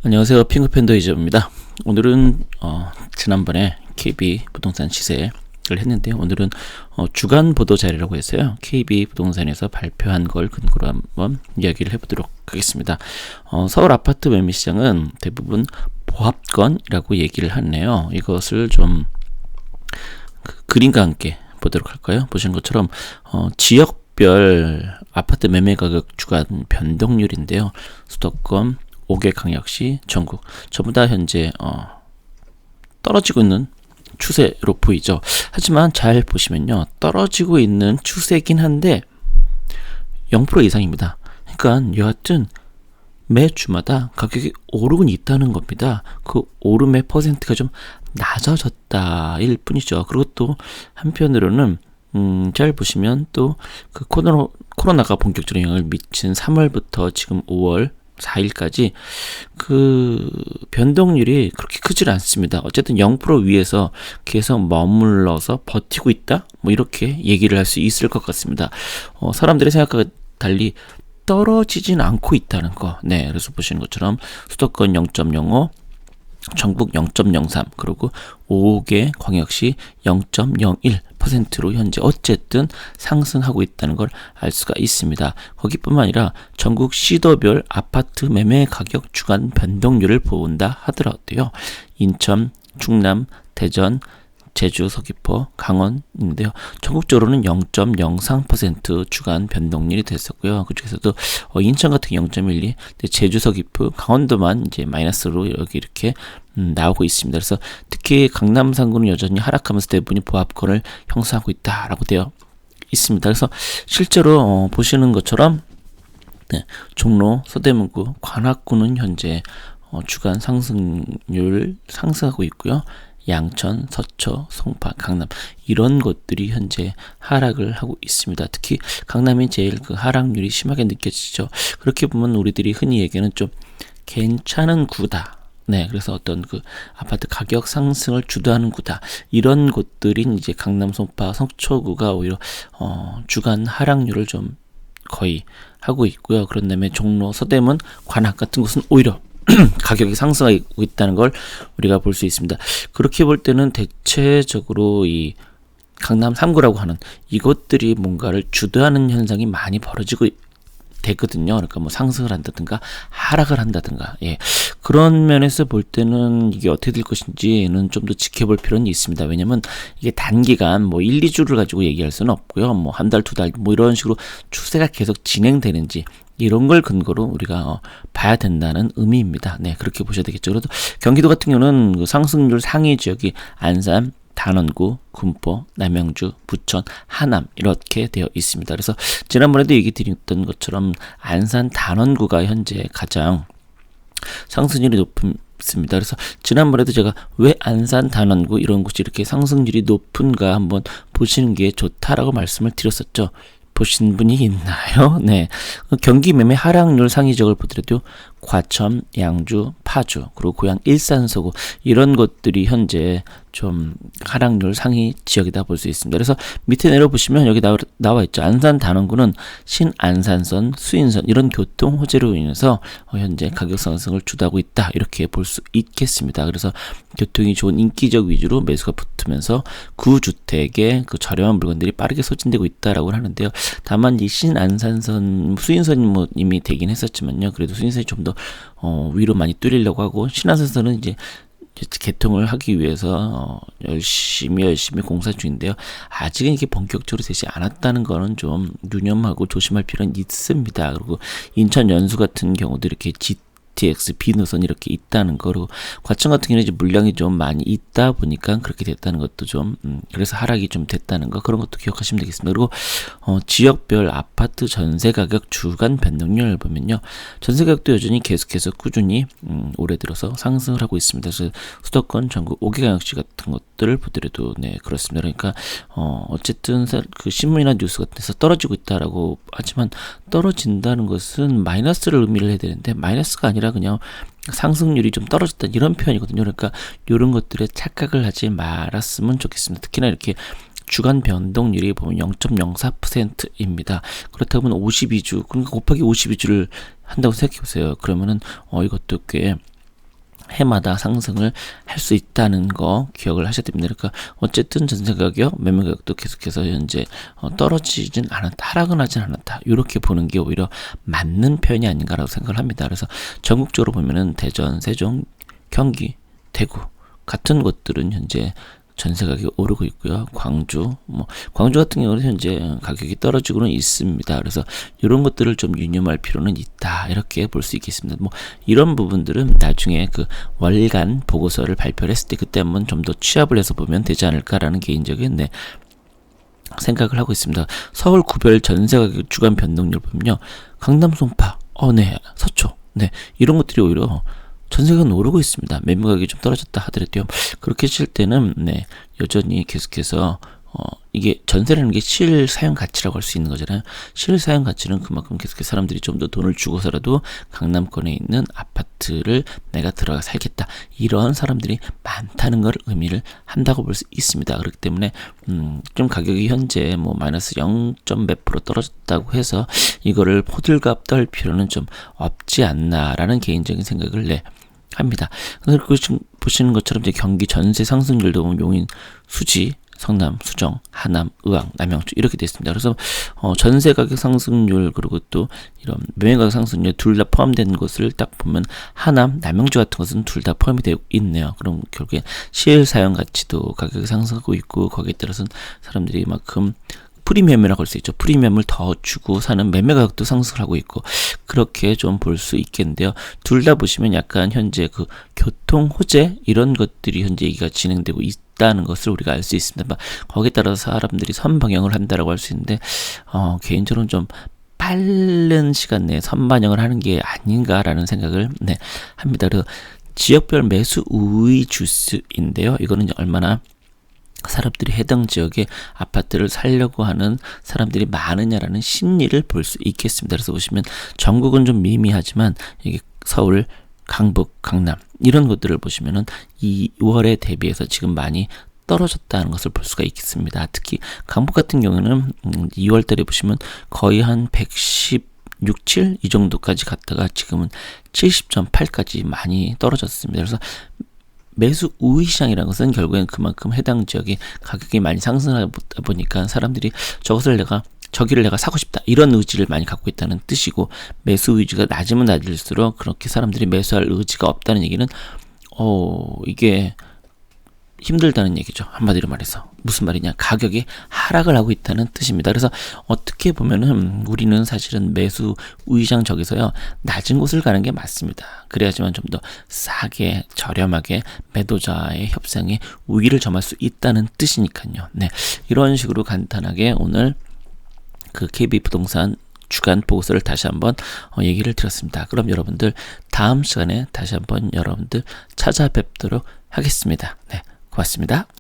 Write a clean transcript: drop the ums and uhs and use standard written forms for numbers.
안녕하세요. 핑크팬더 이재호입니다. 오늘은 지난번에 KB 부동산 시세를 했는데요. 오늘은 주간 보도 자료라고 했어요. KB 부동산에서 발표한 걸 근거로 한번 이야기를 해보도록 하겠습니다. 서울 아파트 매매 시장은 대부분 보합권이라고 얘기를 하네요. 이것을 좀 그림과 함께 보도록 할까요? 보시는 것처럼 지역별 아파트 매매 가격 주간 변동률인데요. 수도권 5개 광역시 전국 전부 다 현재 떨어지고 있는 추세로 보이죠. 하지만 잘 보시면요, 떨어지고 있는 추세긴 한데 0% 이상입니다. 그러니까 여하튼 매주마다 가격이 오르곤 있다는 겁니다. 그 오름의 퍼센트가 좀 낮아졌다일 뿐이죠. 그리고 또 한편으로는 잘 보시면 또 그 코로나가 본격적으로 영향을 미친 3월부터 지금 5월 4일까지 그 변동률이 그렇게 크질 않습니다. 어쨌든 0% 위에서 계속 머물러서 버티고 있다? 뭐 이렇게 얘기를 할 수 있을 것 같습니다. 사람들의 생각과 달리 떨어지진 않고 있다는 거. 네, 그래서 보시는 것처럼 수도권 0.05, 전국 0.03, 그리고 5개 광역시 0.01%로 현재 어쨌든 상승하고 있다는 걸 알 수가 있습니다. 거기뿐만 아니라 전국 시도별 아파트 매매 가격 주간 변동률을 본다 하더라도요. 인천, 충남, 대전, 제주, 서귀포, 강원인데요. 전국적으로는 0.03% 주간 변동률이 됐었고요. 그중에서도 인천 같은 0.12, 제주, 서귀포, 강원도만 이제 마이너스로 여기 이렇게 나오고 있습니다. 그래서 특히 강남 상구는 여전히 하락하면서 대부분이 보합권을 형성하고 있다라고 되어 있습니다. 그래서 실제로 보시는 것처럼 종로, 서대문구, 관악구는 현재 주간 상승률 상승하고 있고요. 양천, 서초, 송파, 강남 이런 곳들이 현재 하락을 하고 있습니다. 특히 강남이 제일 그 하락률이 심하게 느껴지죠. 그렇게 보면 우리들이 흔히 얘기하는 좀 괜찮은 구다. 네, 그래서 어떤 그 아파트 가격 상승을 주도하는 구다. 이런 곳들이 이제 강남, 송파, 서초구가 오히려 주간 하락률을 좀 거의 하고 있고요. 그런 다음에 종로, 서대문, 관악 같은 곳은 오히려 가격이 상승하고 있다는 걸 우리가 볼 수 있습니다. 그렇게 볼 때는 대체적으로 이 강남 3구라고 하는 이것들이 뭔가를 주도하는 현상이 많이 벌어지고 되거든요. 그러니까 뭐 상승을 한다든가 하락을 한다든가, 예, 그런 면에서 볼 때는 이게 어떻게 될 것인지는 좀 더 지켜볼 필요는 있습니다. 왜냐면 이게 단기간 뭐 1, 2주를 가지고 얘기할 수는 없고요. 뭐 한 달, 두 달 뭐 이런 식으로 추세가 계속 진행되는지 이런 걸 근거로 우리가 봐야 된다는 의미입니다. 네, 그렇게 보셔야 되겠죠. 그래도 경기도 같은 경우는 그 상승률 상위 지역이 안산, 단원구, 군포, 남양주, 부천, 하남 이렇게 되어 있습니다. 그래서 지난번에도 얘기 드렸던 것처럼 안산, 단원구가 현재 가장 상승률이 높습니다. 그래서 지난번에도 제가 왜 안산, 단원구 이런 곳이 이렇게 상승률이 높은가 한번 보시는 게 좋다라고 말씀을 드렸었죠. 보신 분이 있나요? 네. 경기 매매 하락률 상위적을 보더라도 과천, 양주, 파주, 그리고 고양 일산 서구 이런 것들이 현재 좀 하락률 상위 지역이다 볼 수 있습니다. 그래서 밑에 내려보시면 여기 나와 있죠. 안산 단원구는 신안산선, 수인선 이런 교통 호재로 인해서 현재 가격 상승을 주도하고 있다 이렇게 볼 수 있겠습니다. 그래서 교통이 좋은 인기적 위주로 매수가 붙으면서 구주택의 그 저렴한 물건들이 빠르게 소진되고 있다라고 하는데요. 다만 이 신안산선, 수인선이 뭐 이미 되긴 했었지만요. 그래도 수인선이 좀 더 위로 많이 뚫리려고 하고 신안산선은 이제 개통을 하기 위해서 열심히 공사 중인데요. 아직은 이게 본격적으로 되지 않았다는 거는 좀 유념하고 조심할 필요는 있습니다. 그리고 인천 연수 같은 경우도 이렇게 GTX 비노선 이렇게 있다는 거, 그리고 과천 같은 경우는 이제 물량이 좀 많이 있다 보니까 그렇게 됐다는 것도 좀 그래서 하락이 좀 됐다는 거, 그런 것도 기억하시면 되겠습니다. 그리고 지역별 아파트 전세 가격 주간 변동률을 보면요, 전세 가격도 여전히 계속해서 꾸준히 올해 들어서 상승을 하고 있습니다. 그래서 수도권 전국 5개 광역시 같은 것들을 보더라도 네, 그렇습니다. 그러니까 어쨌든 그 신문이나 뉴스 같은 데서 떨어지고 있다라고 하지만 떨어진다는 것은 마이너스를 의미를 해야 되는데 마이너스가 아니라 그냥 상승률이 좀 떨어졌다 이런 표현이거든요. 그러니까 이런 것들에 착각을 하지 말았으면 좋겠습니다. 특히나 이렇게 주간 변동률이 보면 0.04%입니다. 그렇다면 52주, 그러니까 곱하기 52주를 한다고 생각해 보세요. 그러면은 이것도 꽤 해마다 상승을 할 수 있다는 거 기억을 하셔야 됩니다. 그러니까 어쨌든 전세 가격, 매매 가격도 계속해서 현재 떨어지진 않았다, 하락은 하진 않았다. 이렇게 보는 게 오히려 맞는 표현이 아닌가라고 생각을 합니다. 그래서 전국적으로 보면은 대전, 세종, 경기, 대구 같은 곳들은 현재 전세 가격이 오르고 있고요. 광주 같은 경우는 현재 가격이 떨어지고는 있습니다. 그래서 이런 것들을 좀 유념할 필요는 있다. 이렇게 볼 수 있겠습니다. 이런 부분들은 나중에 그 월간 보고서를 발표를 했을 때 그때 한번 좀 더 취합을 해서 보면 되지 않을까라는 개인적인 생각을 하고 있습니다. 서울 구별 전세 가격 주간 변동률 보면요. 강남 송파, 서초, 이런 것들이 오히려 전세가 오르고 있습니다. 매매 가격이 좀 떨어졌다 하더라도요. 그렇게 칠 때는 여전히 계속해서 이게 전세라는 게 실사용 가치라고 할 수 있는 거잖아요. 실사용 가치는 그만큼 계속해서 사람들이 좀 더 돈을 주고서라도 강남권에 있는 아파트를 내가 들어가 살겠다. 이런 사람들이 많다는 걸 의미를 한다고 볼 수 있습니다. 그렇기 때문에 좀 가격이 현재 마이너스 0.몇 % 떨어졌다고 해서 이거를 호들갑 떨 필요는 좀 없지 않나라는 개인적인 생각을 합니다. 그리고 지금 보시는 것처럼 이제 경기 전세 상승률도 보면 용인, 수지, 성남, 수정, 하남, 의왕, 남양주 이렇게 되어 있습니다. 그래서 전세 가격 상승률 그리고 또 이런 매매 가격 상승률 둘 다 포함된 것을 딱 보면 하남, 남양주 같은 것은 둘 다 포함이 되어 있네요. 그럼 결국에 실사용 가치도 가격이 상승하고 있고 거기에 따라서는 사람들이 이만큼 프리미엄이라고 할 수 있죠. 프리미엄을 더 주고 사는 매매 가격도 상승을 하고 있고 그렇게 좀 볼 수 있겠는데요. 둘 다 보시면 약간 현재 그 교통 호재 이런 것들이 현재 얘기가 진행되고 있다는 것을 우리가 알 수 있습니다. 거기에 따라서 사람들이 선방영을 한다라고 할 수 있는데 개인적으로는 좀 빠른 시간 내에 선반영을 하는 게 아닌가라는 생각을 합니다. 그래서 지역별 매수 우위 주스인데요. 이거는 얼마나 사람들이 해당 지역에 아파트를 살려고 하는 사람들이 많으냐라는 심리를 볼 수 있겠습니다. 그래서 보시면 전국은 좀 미미하지만 이게 서울, 강북, 강남 이런 것들을 보시면은 2월에 대비해서 지금 많이 떨어졌다는 것을 볼 수가 있겠습니다. 특히 강북 같은 경우는 2월 달에 보시면 거의 한 116, 7 이 정도까지 갔다가 지금은 70.8까지 많이 떨어졌습니다. 그래서 매수 우위 시장이라는 것은 결국엔 그만큼 해당 지역의 가격이 많이 상승하다 보니까 사람들이 저기를 내가 사고 싶다 이런 의지를 많이 갖고 있다는 뜻이고 매수 의지가 낮으면 낮을수록 그렇게 사람들이 매수할 의지가 없다는 얘기는 이게 힘들다는 얘기죠. 한마디로 말해서 무슨 말이냐, 가격이 하락을 하고 있다는 뜻입니다. 그래서 어떻게 보면은 우리는 사실은 매수 우위장 저기서요 낮은 곳을 가는 게 맞습니다. 그래야지만 좀 더 싸게 저렴하게 매도자의 협상에 우위를 점할 수 있다는 뜻이니까요. 이런 식으로 간단하게 오늘 그 KB부동산 주간 보고서를 다시 한번 얘기를 드렸습니다. 그럼 여러분들 다음 시간에 다시 한번 여러분들 찾아뵙도록 하겠습니다. 고맙습니다.